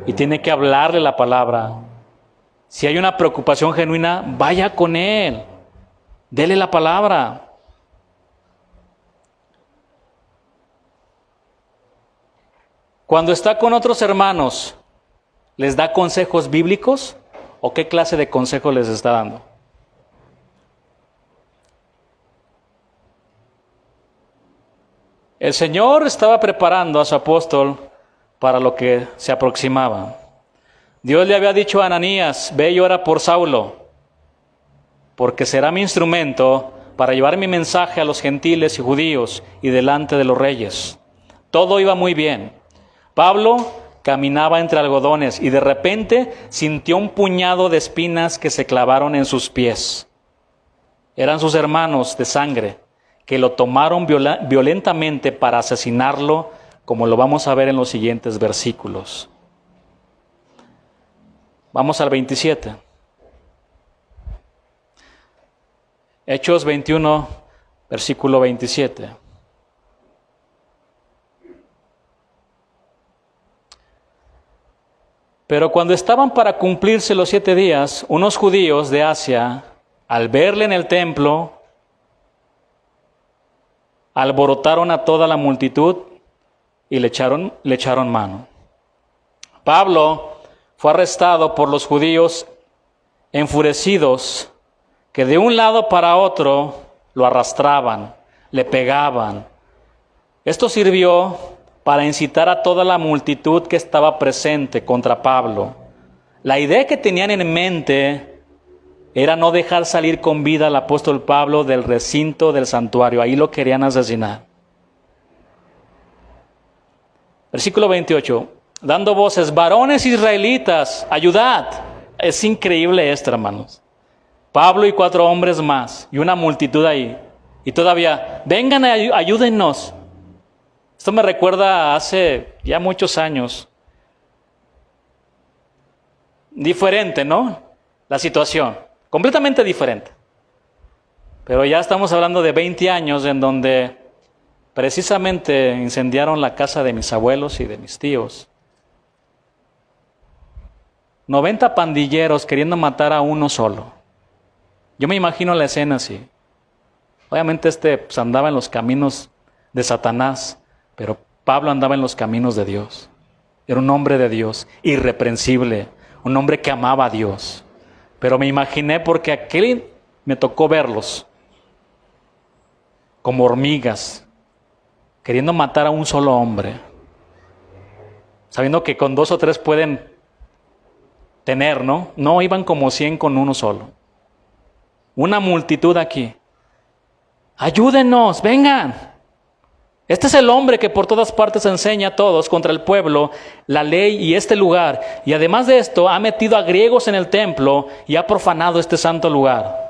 y tiene que hablarle la palabra. Si hay una preocupación genuina, vaya con él. Dele la palabra. Cuando está con otros hermanos, ¿les da consejos bíblicos o qué clase de consejo les está dando? El Señor estaba preparando a su apóstol para lo que se aproximaba. Dios le había dicho a Ananías, ve y ora por Saulo, porque será mi instrumento para llevar mi mensaje a los gentiles y judíos y delante de los reyes. Todo iba muy bien. Pablo caminaba entre algodones y de repente sintió un puñado de espinas que se clavaron en sus pies. Eran sus hermanos de sangre que lo tomaron violentamente para asesinarlo, como lo vamos a ver en los siguientes versículos. Vamos al 27. Hechos 21, versículo 27. Pero cuando estaban para cumplirse los 7 días, unos judíos de Asia, al verle en el templo, alborotaron a toda la multitud y le echaron mano. Pablo fue arrestado por los judíos enfurecidos, que de un lado para otro lo arrastraban, le pegaban. Esto sirvió para incitar a toda la multitud que estaba presente contra Pablo. La idea que tenían en mente era no dejar salir con vida al apóstol Pablo del recinto del santuario. Ahí lo querían asesinar. Versículo 28. Dando voces, varones israelitas, ayudad. Es increíble esto, hermanos. Pablo y 4 hombres más y una multitud ahí. Y todavía, vengan, ayúdennos. Esto me recuerda a hace ya muchos años. Diferente, ¿no? La situación. Completamente diferente. Pero ya estamos hablando de 20 años en donde precisamente incendiaron la casa de mis abuelos y de mis tíos. 90 pandilleros queriendo matar a uno solo. Yo me imagino la escena así. Obviamente pues, andaba en los caminos de Satanás, pero Pablo andaba en los caminos de Dios. Era un hombre de Dios, irreprensible, un hombre que amaba a Dios. Pero me imaginé porque aquel me tocó verlos como hormigas, queriendo matar a un solo hombre, sabiendo que con 2 o 3 pueden tener, ¿no? No, iban como 100 con uno solo. Una multitud aquí. Ayúdenos, vengan. Este es el hombre que por todas partes enseña a todos contra el pueblo, la ley y este lugar. Y además de esto, ha metido a griegos en el templo y ha profanado este santo lugar.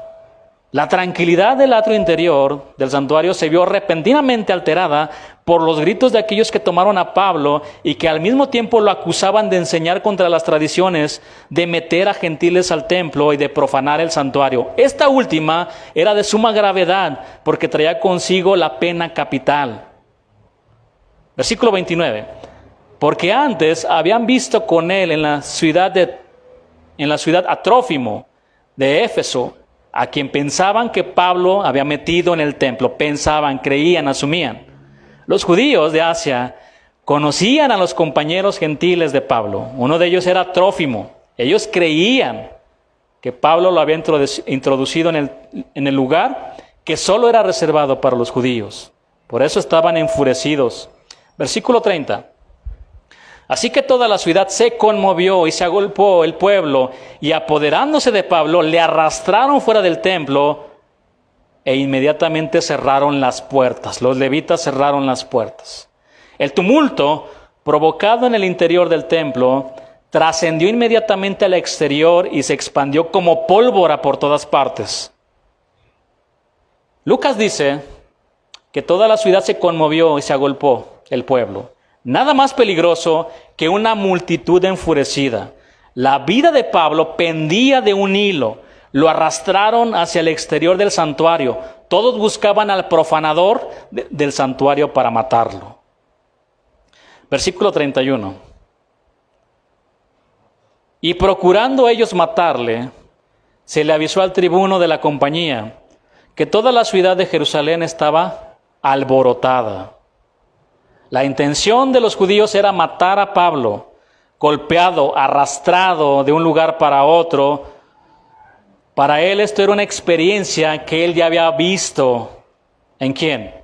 La tranquilidad del atrio interior del santuario se vio repentinamente alterada por los gritos de aquellos que tomaron a Pablo y que al mismo tiempo lo acusaban de enseñar contra las tradiciones, de meter a gentiles al templo y de profanar el santuario. Esta última era de suma gravedad porque traía consigo la pena capital. Versículo 29. Porque antes habían visto con él en la ciudad a Trófimo de Éfeso, a quien pensaban que Pablo había metido en el templo. Pensaban, creían, asumían. Los judíos de Asia conocían a los compañeros gentiles de Pablo. Uno de ellos era Trófimo. Ellos creían que Pablo lo había introducido en el lugar que solo era reservado para los judíos. Por eso estaban enfurecidos. Versículo 30. Así que toda la ciudad se conmovió y se agolpó el pueblo, y apoderándose de Pablo, le arrastraron fuera del templo e inmediatamente cerraron las puertas. Los levitas cerraron las puertas. El tumulto, provocado en el interior del templo, trascendió inmediatamente al exterior y se expandió como pólvora por todas partes. Lucas dice que toda la ciudad se conmovió y se agolpó el pueblo. Nada más peligroso que una multitud enfurecida. La vida de Pablo pendía de un hilo. Lo arrastraron hacia el exterior del santuario. Todos buscaban al profanador del santuario para matarlo. Versículo 31. Y procurando ellos matarle, se le avisó al tribuno de la compañía que toda la ciudad de Jerusalén estaba alborotada. La intención de los judíos era matar a Pablo, golpeado, arrastrado de un lugar para otro. Para él esto era una experiencia que él ya había visto. ¿En quién?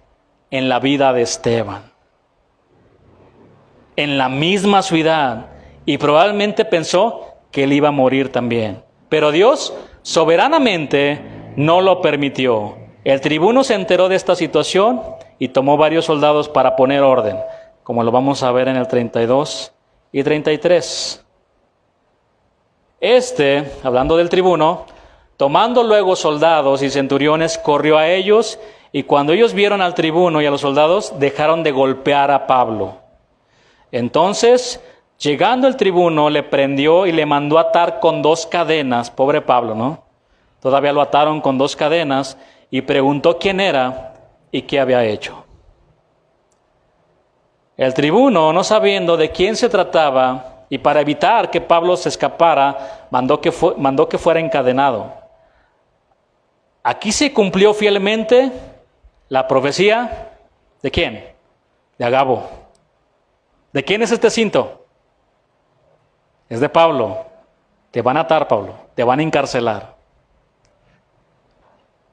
En la vida de Esteban. En la misma ciudad. Y probablemente pensó que él iba a morir también. Pero Dios soberanamente no lo permitió. El tribuno se enteró de esta situación y tomó varios soldados para poner orden, como lo vamos a ver en el 32 y 33. Hablando del tribuno, tomando luego soldados y centuriones, corrió a ellos, y cuando ellos vieron al tribuno y a los soldados, dejaron de golpear a Pablo. Entonces, llegando el tribuno, le prendió y le mandó atar con 2 cadenas. Pobre Pablo, ¿no? Todavía lo ataron con 2 cadenas y preguntó quién era y qué había hecho. El tribuno, no sabiendo de quién se trataba y para evitar que Pablo se escapara, mandó que fuera encadenado. Aquí se cumplió fielmente la profecía ¿de quién? De Agabo. ¿De quién es este cinto? Es de Pablo. Te van a atar, Pablo. Te van a encarcelar.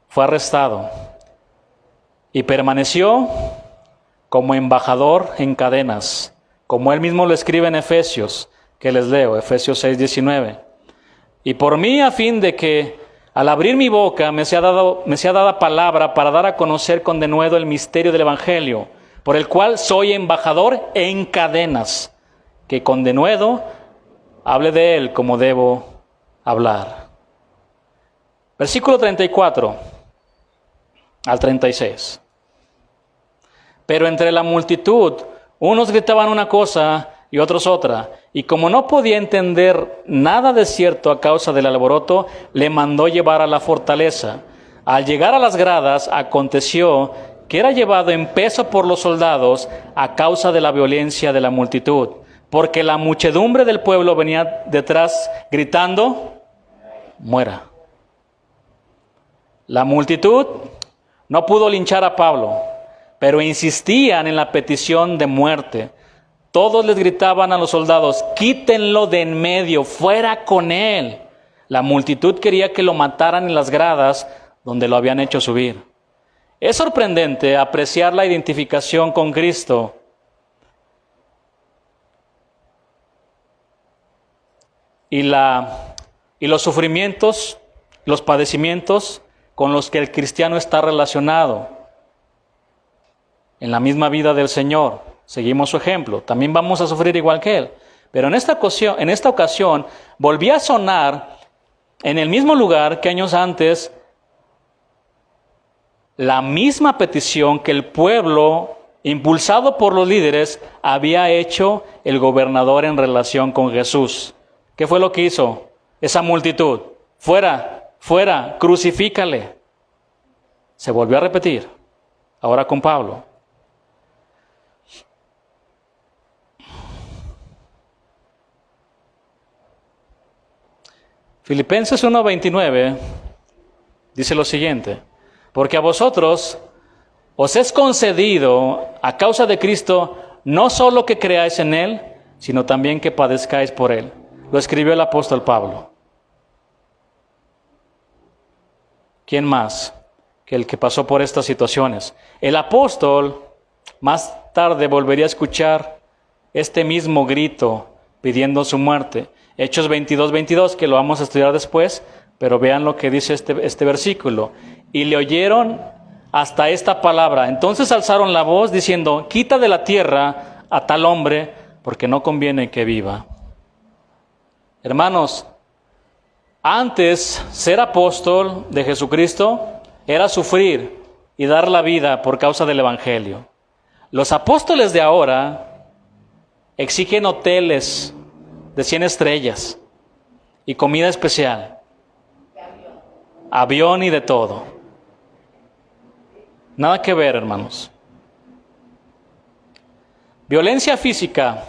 Fue arrestado y permaneció como embajador en cadenas, como él mismo lo escribe en Efesios, que les leo, Efesios 6:19. Y por mí, a fin de que al abrir mi boca me sea dada palabra para dar a conocer con denuedo el misterio del Evangelio, por el cual soy embajador en cadenas, que con denuedo hable de él como debo hablar. Versículo 34 al 36. Pero entre la multitud, unos gritaban una cosa y otros otra, y como no podía entender nada de cierto a causa del alboroto, le mandó llevar a la fortaleza. Al llegar a las gradas, aconteció que era llevado en peso por los soldados a causa de la violencia de la multitud, porque la muchedumbre del pueblo venía detrás gritando, muera. La multitud no pudo linchar a Pablo, pero insistían en la petición de muerte. Todos les gritaban a los soldados, quítenlo de en medio, fuera con él. La multitud quería que lo mataran en las gradas donde lo habían hecho subir. Es sorprendente apreciar la identificación con Cristo. Y los sufrimientos, los padecimientos con los que el cristiano está relacionado en la misma vida del Señor. Seguimos su ejemplo. También vamos a sufrir igual que Él. Pero en esta ocasión volvió a sonar en el mismo lugar que años antes la misma petición que el pueblo, impulsado por los líderes, había hecho el gobernador en relación con Jesús. ¿Qué fue lo que hizo esa multitud? Fuera, fuera, crucifícale. Se volvió a repetir, ahora con Pablo. Filipenses 1:29 dice lo siguiente: porque a vosotros os es concedido a causa de Cristo no solo que creáis en Él, sino también que padezcáis por Él. Lo escribió el apóstol Pablo. ¿Quién más que el que pasó por estas situaciones? El apóstol más tarde volvería a escuchar este mismo grito pidiendo su muerte. Hechos 22:22, que lo vamos a estudiar después, pero vean lo que dice este versículo. Y le oyeron hasta esta palabra. Entonces alzaron la voz diciendo, quita de la tierra a tal hombre, porque no conviene que viva. Hermanos, antes ser apóstol de Jesucristo era sufrir y dar la vida por causa del Evangelio. Los apóstoles de ahora exigen hoteles de 100 estrellas y comida especial, avión y de todo. Nada que ver, hermanos. Violencia física,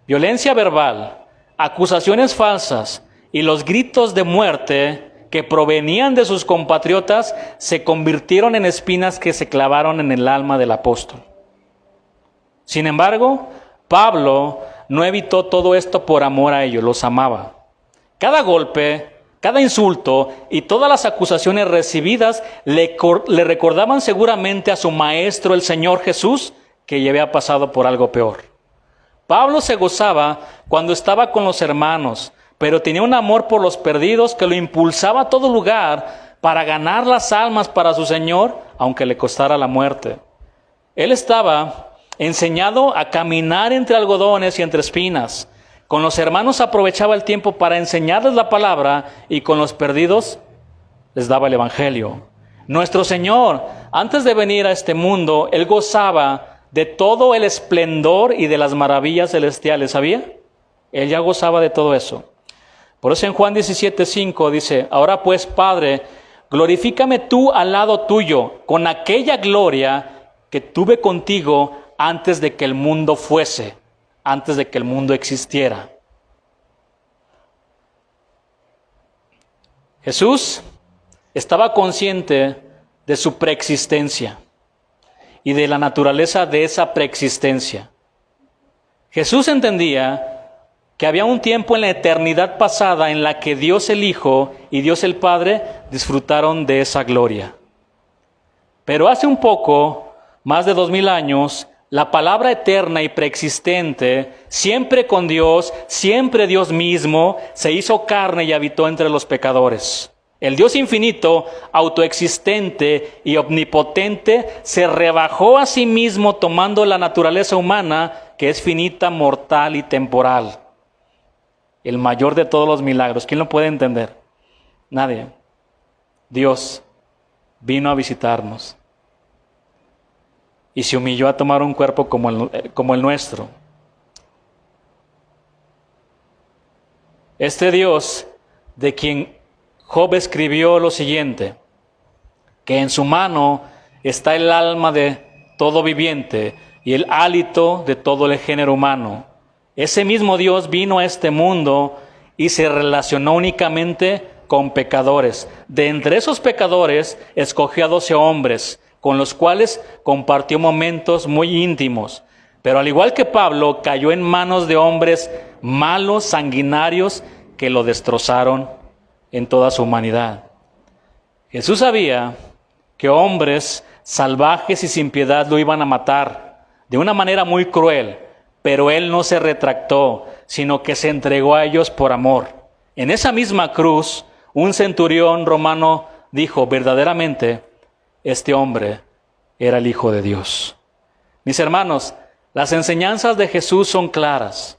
violencia verbal, acusaciones falsas y los gritos de muerte que provenían de sus compatriotas se convirtieron en espinas que se clavaron en el alma del apóstol. Sin embargo, Pablo no evitó todo esto por amor a ellos, los amaba. Cada golpe, cada insulto y todas las acusaciones recibidas le recordaban seguramente a su maestro, el Señor Jesús, que ya había pasado por algo peor. Pablo se gozaba cuando estaba con los hermanos, pero tenía un amor por los perdidos que lo impulsaba a todo lugar para ganar las almas para su Señor, aunque le costara la muerte. Él estaba enseñado a caminar entre algodones y entre espinas. Con los hermanos aprovechaba el tiempo para enseñarles la palabra y con los perdidos les daba el evangelio. Nuestro Señor, antes de venir a este mundo, Él gozaba de todo el esplendor y de las maravillas celestiales, ¿sabía? Él ya gozaba de todo eso. Por eso en Juan 17:5 dice, ahora pues, Padre, glorifícame tú al lado tuyo con aquella gloria que tuve contigo antes de que el mundo fuese, antes de que el mundo existiera. Jesús estaba consciente de su preexistencia y de la naturaleza de esa preexistencia. Jesús entendía que había un tiempo en la eternidad pasada en la que Dios el Hijo y Dios el Padre disfrutaron de esa gloria. Pero hace un poco, más de 2000 años, la palabra eterna y preexistente, siempre con Dios, siempre Dios mismo, se hizo carne y habitó entre los pecadores. El Dios infinito, autoexistente y omnipotente, se rebajó a sí mismo tomando la naturaleza humana, que es finita, mortal y temporal. El mayor de todos los milagros. ¿Quién lo puede entender? Nadie. Dios vino a visitarnos y se humilló a tomar un cuerpo como el nuestro. Este Dios, de quien Job escribió lo siguiente, que en su mano está el alma de todo viviente y el hálito de todo el género humano. Ese mismo Dios vino a este mundo y se relacionó únicamente con pecadores. De entre esos pecadores escogió a 12 hombres, con los cuales compartió momentos muy íntimos. Pero al igual que Pablo, cayó en manos de hombres malos, sanguinarios, que lo destrozaron en toda su humanidad. Jesús sabía que hombres salvajes y sin piedad lo iban a matar de una manera muy cruel, pero Él no se retractó, sino que se entregó a ellos por amor. En esa misma cruz, un centurión romano dijo, verdaderamente, este hombre era el Hijo de Dios. Mis hermanos, las enseñanzas de Jesús son claras.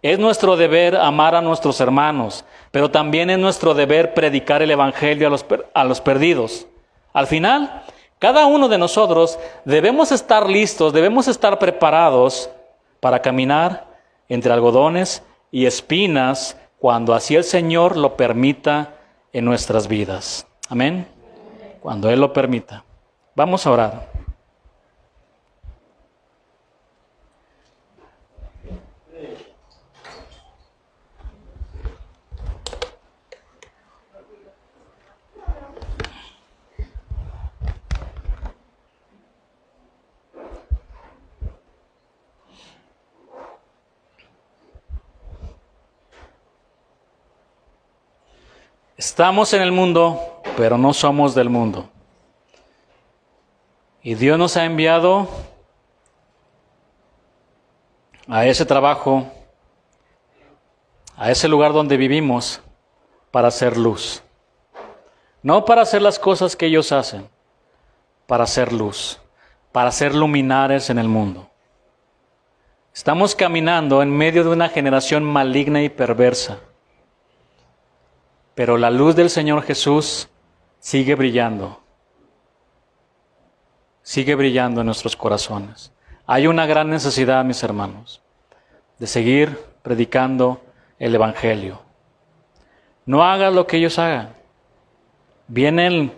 Es nuestro deber amar a nuestros hermanos, pero también es nuestro deber predicar el evangelio a los perdidos. Al final, cada uno de nosotros debemos estar listos, debemos estar preparados para caminar entre algodones y espinas cuando así el Señor lo permita en nuestras vidas. Amén. Cuando Él lo permita. Vamos a orar. Estamos en el mundo, pero no somos del mundo. Y Dios nos ha enviado a ese trabajo, a ese lugar donde vivimos, para hacer luz. No para hacer las cosas que ellos hacen, para hacer luz, para ser luminares en el mundo. Estamos caminando en medio de una generación maligna y perversa. Pero la luz del Señor Jesús sigue brillando. Sigue brillando en nuestros corazones. Hay una gran necesidad, mis hermanos, de seguir predicando el Evangelio. No hagas lo que ellos hagan. Vienen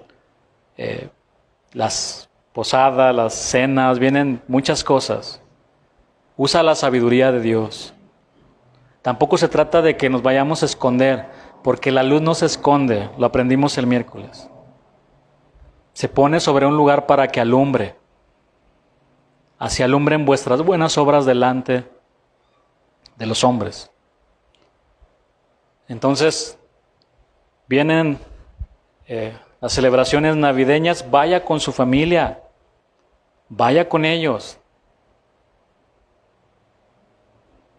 las posadas, las cenas, vienen muchas cosas. Usa la sabiduría de Dios. Tampoco se trata de que nos vayamos a esconder, porque la luz no se esconde, lo aprendimos el miércoles. Se pone sobre un lugar para que alumbre. así alumbren vuestras buenas obras delante de los hombres. Entonces, vienen las celebraciones navideñas, vaya con su familia, vaya con ellos.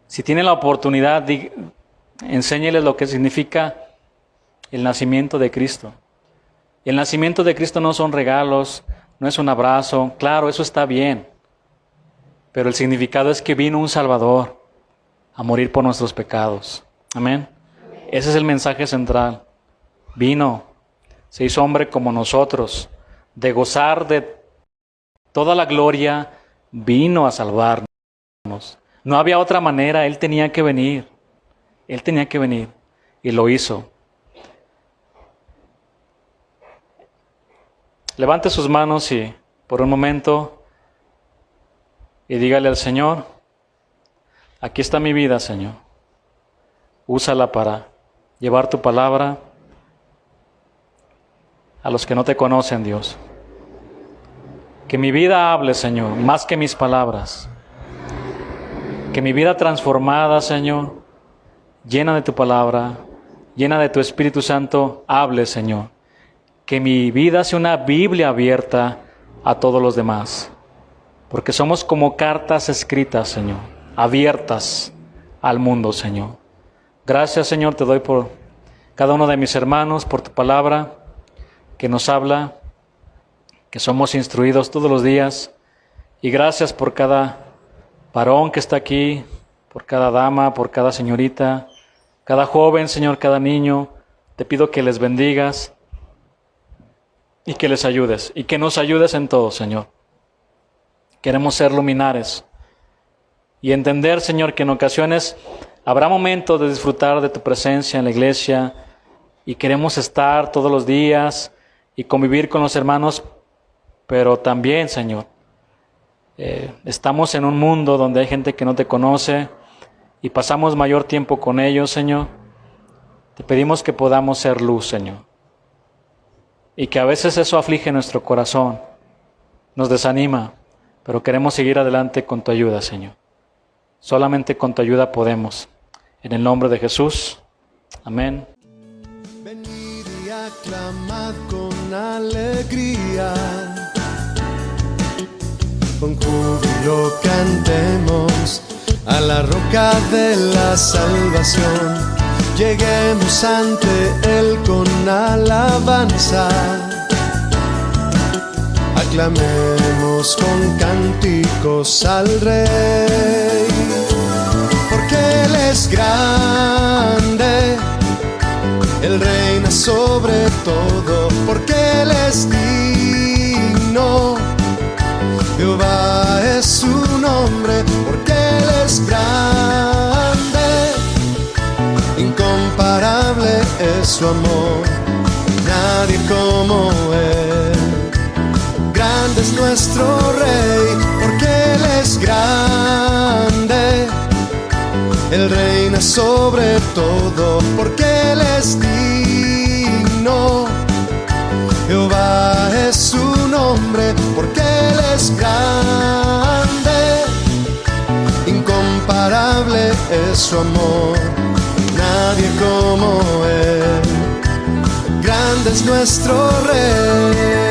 Si tiene la oportunidad, enséñeles lo que significa el nacimiento de Cristo. El nacimiento de Cristo no son regalos, no es un abrazo. Claro, eso está bien. Pero el significado es que vino un Salvador a morir por nuestros pecados. Amén. Ese es el mensaje central. Vino, se hizo hombre como nosotros, de gozar de toda la gloria, vino a salvarnos. No había otra manera, Él tenía que venir. Él tenía que venir y lo hizo. Levante sus manos y por un momento y dígale al Señor, aquí está mi vida, Señor. Úsala para llevar tu palabra a los que no te conocen, Dios. Que mi vida hable, Señor, más que mis palabras. Que mi vida transformada, Señor, llena de tu palabra, llena de tu Espíritu Santo, hable, Señor. Que mi vida sea una Biblia abierta a todos los demás. Porque somos como cartas escritas, Señor, abiertas al mundo, Señor. Gracias, Señor, te doy por cada uno de mis hermanos, por tu palabra que nos habla, que somos instruidos todos los días. Y gracias por cada varón que está aquí, por cada dama, por cada señorita, cada joven, Señor, cada niño. Te pido que les bendigas y que les ayudes y que nos ayudes en todo, Señor. Queremos ser luminares y entender, Señor, que en ocasiones habrá momentos de disfrutar de tu presencia en la iglesia y queremos estar todos los días y convivir con los hermanos, pero también, Señor, estamos en un mundo donde hay gente que no te conoce y pasamos mayor tiempo con ellos, Señor. Te pedimos que podamos ser luz, Señor. Y que a veces eso aflige nuestro corazón, nos desanima, pero queremos seguir adelante con tu ayuda, Señor. Solamente con tu ayuda podemos. En el nombre de Jesús. Amén. Venid y aclamad con alegría. Con júbilo cantemos a la roca de la salvación. Lleguemos ante Él con alabanza. Aclamemos con cánticos al Rey. Porque Él es grande, Él reina sobre todo. Porque Él es digno, Jehová es su nombre, porque Él es grande, incomparable es su amor, nadie como Él. Grande es nuestro Rey, porque Él es grande, Él reina sobre todo, porque Él es digno, Jehová es su nombre, porque Él es grande, incomparable es su amor, nadie como Él. Grande es nuestro Rey.